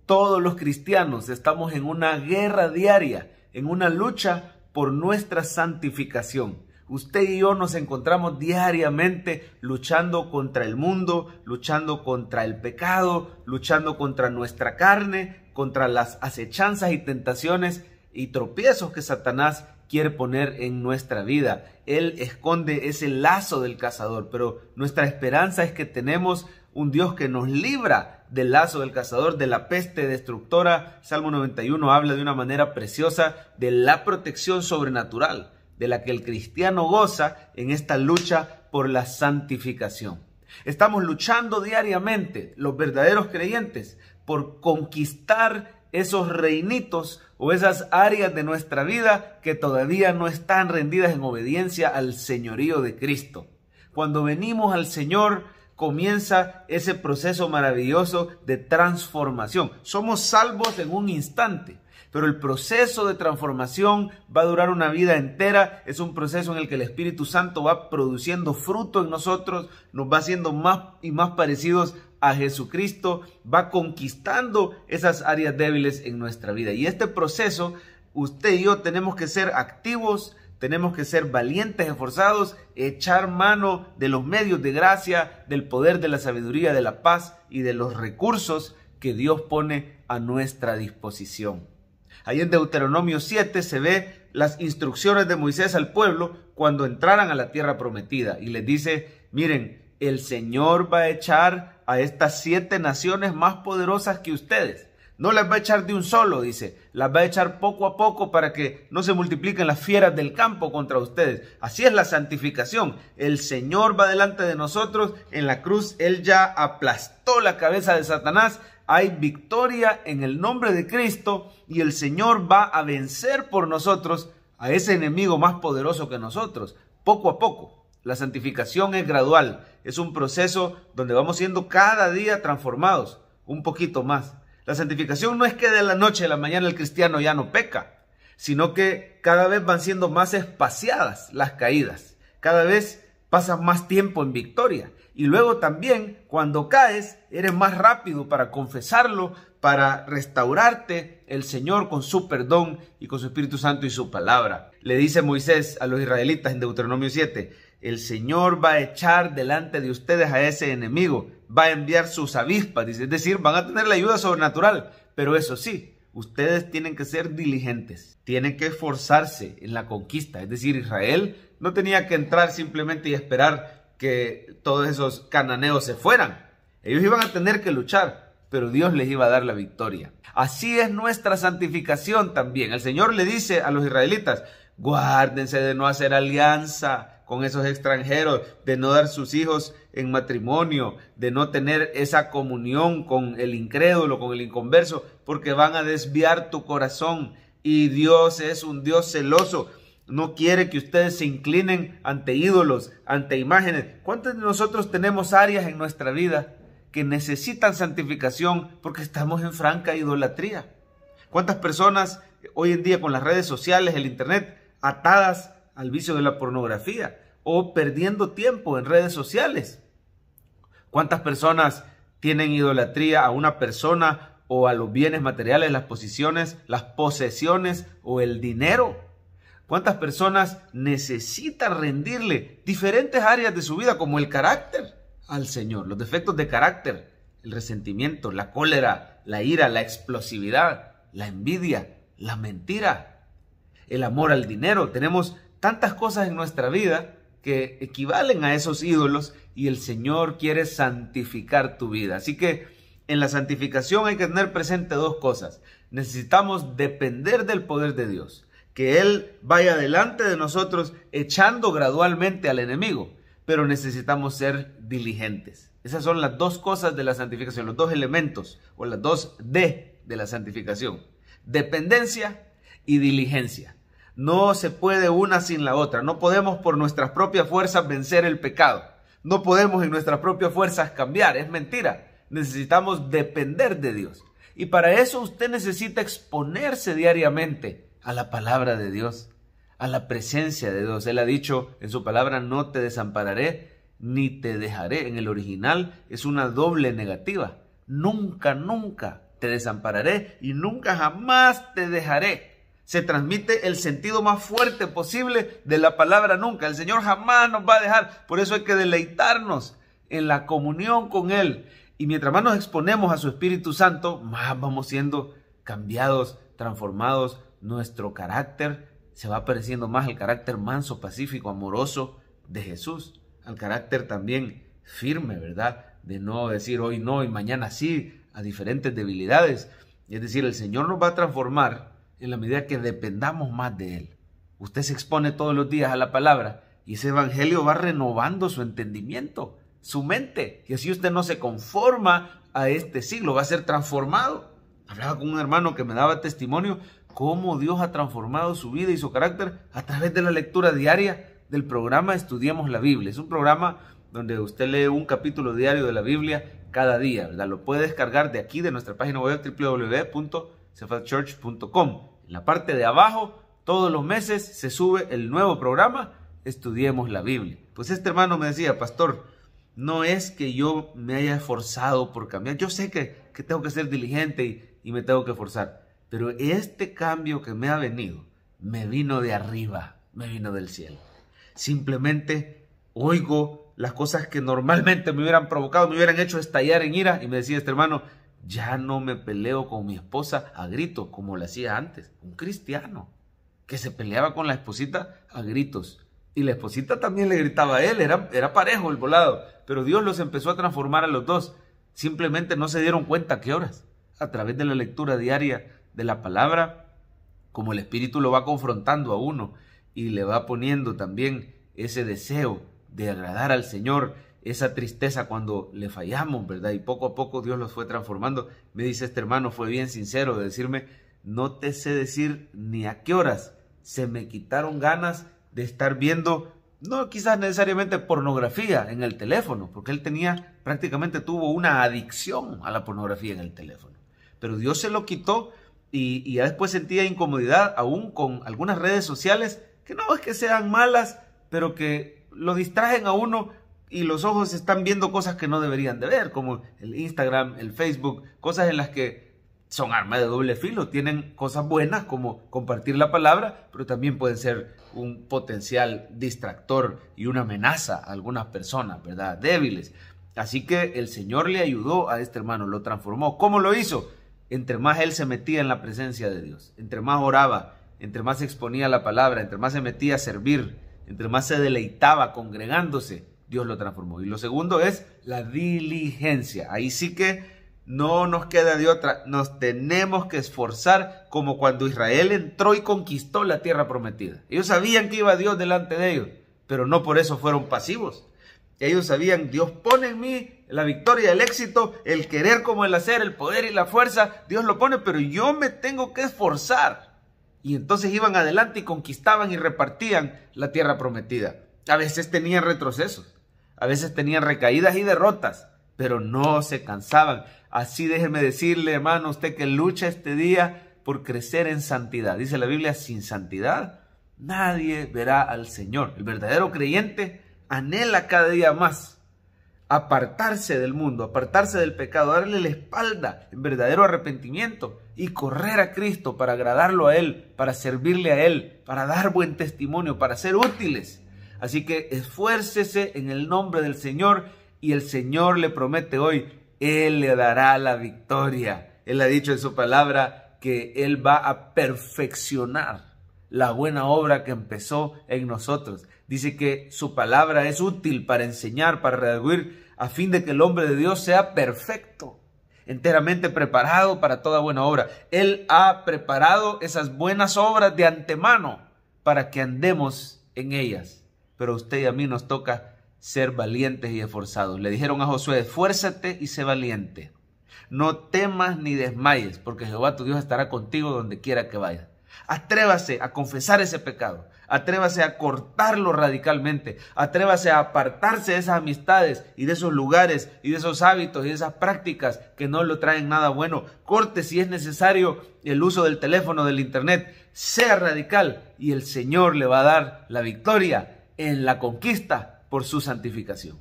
Todos los cristianos estamos en una guerra diaria, en una lucha por nuestra santificación. Usted y yo nos encontramos diariamente luchando contra el mundo, luchando contra el pecado, luchando contra nuestra carne, contra las acechanzas y tentaciones y tropiezos que Satanás quiere poner en nuestra vida. Él esconde ese lazo del cazador, pero nuestra esperanza es que tenemos un Dios que nos libra del lazo del cazador, de la peste destructora. Salmo 91 habla de una manera preciosa de la protección sobrenatural de la que el cristiano goza en esta lucha por la santificación. Estamos luchando diariamente, los verdaderos creyentes, por conquistar esos reinitos o esas áreas de nuestra vida que todavía no están rendidas en obediencia al señorío de Cristo. Cuando venimos al Señor, comienza ese proceso maravilloso de transformación. Somos salvos en un instante, pero el proceso de transformación va a durar una vida entera. Es un proceso en el que el Espíritu Santo va produciendo fruto en nosotros, nos va haciendo más y más parecidos a Jesucristo, va conquistando esas áreas débiles en nuestra vida. Y este proceso, usted y yo tenemos que ser activos, tenemos que ser valientes, esforzados, echar mano de los medios de gracia, del poder, de la sabiduría, de la paz y de los recursos que Dios pone a nuestra disposición. Ahí en Deuteronomio 7 se ve las instrucciones de Moisés al pueblo cuando entraran a la tierra prometida. Y les dice, miren, el Señor va a echar a estas 7 naciones más poderosas que ustedes. No las va a echar de un solo, dice, las va a echar poco a poco para que no se multipliquen las fieras del campo contra ustedes. Así es la santificación. El Señor va delante de nosotros. En la cruz Él ya aplastó la cabeza de Satanás. Hay victoria en el nombre de Cristo y el Señor va a vencer por nosotros a ese enemigo más poderoso que nosotros, poco a poco. La santificación es gradual, es un proceso donde vamos siendo cada día transformados, un poquito más. La santificación no es que de la noche a la mañana el cristiano ya no peca, sino que cada vez van siendo más espaciadas las caídas, cada vez pasas más tiempo en victoria. Y luego también, cuando caes, eres más rápido para confesarlo, para restaurarte el Señor con su perdón y con su Espíritu Santo y su palabra. Le dice Moisés a los israelitas en Deuteronomio 7, el Señor va a echar delante de ustedes a ese enemigo, va a enviar sus avispas, dice, es decir, van a tener la ayuda sobrenatural, pero eso sí, ustedes tienen que ser diligentes, tienen que esforzarse en la conquista, es decir, Israel no tenía que entrar simplemente y esperar que todos esos cananeos se fueran. Ellos iban a tener que luchar, pero Dios les iba a dar la victoria. Así es nuestra santificación también. El Señor le dice a los israelitas, guárdense de no hacer alianza con esos extranjeros, de no dar sus hijos en matrimonio, de no tener esa comunión con el incrédulo, con el inconverso, porque van a desviar tu corazón. Y Dios es un Dios celoso. No quiere que ustedes se inclinen ante ídolos, ante imágenes. ¿Cuántos de nosotros tenemos áreas en nuestra vida que necesitan santificación porque estamos en franca idolatría? ¿Cuántas personas hoy en día con las redes sociales, el internet, atadas al vicio de la pornografía o perdiendo tiempo en redes sociales? ¿Cuántas personas tienen idolatría a una persona o a los bienes materiales, las posiciones, las posesiones o el dinero? ¿Cuántas personas necesitan rendirle diferentes áreas de su vida como el carácter al Señor? Los defectos de carácter, el resentimiento, la cólera, la ira, la explosividad, la envidia, la mentira, el amor al dinero. Tenemos tantas cosas en nuestra vida que equivalen a esos ídolos y el Señor quiere santificar tu vida. Así que en la santificación hay que tener presente dos cosas. Necesitamos depender del poder de Dios, que Él vaya delante de nosotros echando gradualmente al enemigo, pero necesitamos ser diligentes. Esas son las dos cosas de la santificación, los dos elementos o las dos D de la santificación: dependencia y diligencia. No se puede una sin la otra. No podemos por nuestras propias fuerzas vencer el pecado. No podemos en nuestras propias fuerzas cambiar. Es mentira. Necesitamos depender de Dios. Y para eso usted necesita exponerse diariamente a la palabra de Dios, a la presencia de Dios. Él ha dicho en su palabra, no te desampararé ni te dejaré. En el original es una doble negativa. Nunca, nunca te desampararé y nunca jamás te dejaré. Se transmite el sentido más fuerte posible de la palabra nunca. El Señor jamás nos va a dejar. Por eso hay que deleitarnos en la comunión con Él. Y mientras más nos exponemos a su Espíritu Santo, más vamos siendo cambiados, transformados. Nuestro carácter se va pareciendo más al carácter manso, pacífico, amoroso de Jesús. Al carácter también firme, ¿verdad? De no decir hoy no y mañana sí, a diferentes debilidades. Es decir, el Señor nos va a transformar en la medida que dependamos más de Él. Usted se expone todos los días a la palabra y ese evangelio va renovando su entendimiento, su mente. Y así usted no se conforma a este siglo, va a ser transformado. Hablaba con un hermano que me daba testimonio cómo Dios ha transformado su vida y su carácter a través de la lectura diaria del programa Estudiemos la Biblia. Es un programa donde usted lee un capítulo diario de la Biblia cada día, ¿verdad? Lo puede descargar de aquí, de nuestra página web www.cefatchurch.com. En la parte de abajo, todos los meses se sube el nuevo programa Estudiemos la Biblia. Pues este hermano me decía, pastor, no es que yo me haya esforzado por cambiar. Yo sé que tengo que ser diligente y me tengo que esforzar. Pero este cambio que me ha venido, me vino de arriba, me vino del cielo. Simplemente oigo las cosas que normalmente me hubieran provocado, me hubieran hecho estallar en ira. Y me decía este hermano, ya no me peleo con mi esposa a gritos como lo hacía antes. Un cristiano que se peleaba con la esposita a gritos. Y la esposita también le gritaba a él, era parejo el volado. Pero Dios los empezó a transformar a los dos. Simplemente no se dieron cuenta a qué horas. A través de la lectura diaria de la palabra, como el Espíritu lo va confrontando a uno y le va poniendo también ese deseo de agradar al Señor, esa tristeza cuando le fallamos, ¿verdad? Y poco a poco Dios los fue transformando. Me dice este hermano, fue bien sincero de decirme, no te sé decir ni a qué horas se me quitaron ganas de estar viendo, no quizás necesariamente pornografía en el teléfono, porque él prácticamente tuvo una adicción a la pornografía en el teléfono. Pero Dios se lo quitó y ya después sentía incomodidad aún con algunas redes sociales que no es que sean malas, pero que lo distraen a uno y los ojos están viendo cosas que no deberían de ver, como el Instagram, el Facebook, cosas en las que son armas de doble filo, tienen cosas buenas como compartir la palabra, pero también pueden ser un potencial distractor y una amenaza a algunas personas, ¿verdad? Débiles. Así que el Señor le ayudó a este hermano, lo transformó. ¿Cómo lo hizo? Entre más él se metía en la presencia de Dios, entre más oraba, entre más se exponía la palabra, entre más se metía a servir, entre más se deleitaba congregándose, Dios lo transformó. Y lo segundo es la diligencia. Ahí sí que no nos queda de otra, nos tenemos que esforzar como cuando Israel entró y conquistó la tierra prometida. Ellos sabían que iba Dios delante de ellos, pero no por eso fueron pasivos. Ellos sabían, Dios pone en mí la victoria, el éxito, el querer como el hacer, el poder y la fuerza, Dios lo pone, pero yo me tengo que esforzar. Y entonces iban adelante y conquistaban y repartían la tierra prometida. A veces tenían retrocesos, a veces tenían recaídas y derrotas, pero no se cansaban. Así déjeme decirle, hermano, usted que lucha este día por crecer en santidad. Dice la Biblia, sin santidad nadie verá al Señor. El verdadero creyente anhela cada día más apartarse del mundo, apartarse del pecado, darle la espalda en verdadero arrepentimiento y correr a Cristo para agradarlo a Él, para servirle a Él, para dar buen testimonio, para ser útiles. Así que esfuércese en el nombre del Señor y el Señor le promete hoy, Él le dará la victoria. Él ha dicho en su palabra que Él va a perfeccionar la buena obra que empezó en nosotros. Dice que su palabra es útil para enseñar, para redarguir, a fin de que el hombre de Dios sea perfecto, enteramente preparado para toda buena obra. Él ha preparado esas buenas obras de antemano para que andemos en ellas. Pero a usted y a mí nos toca ser valientes y esforzados. Le dijeron a Josué, esfuérzate y sé valiente. No temas ni desmayes, porque Jehová tu Dios estará contigo donde quiera que vayas. Atrévase a confesar ese pecado, atrévase a cortarlo radicalmente, atrévase a apartarse de esas amistades y de esos lugares y de esos hábitos y de esas prácticas que no le traen nada bueno. Corte si es necesario el uso del teléfono, del internet, sea radical y el Señor le va a dar la victoria en la conquista por su santificación.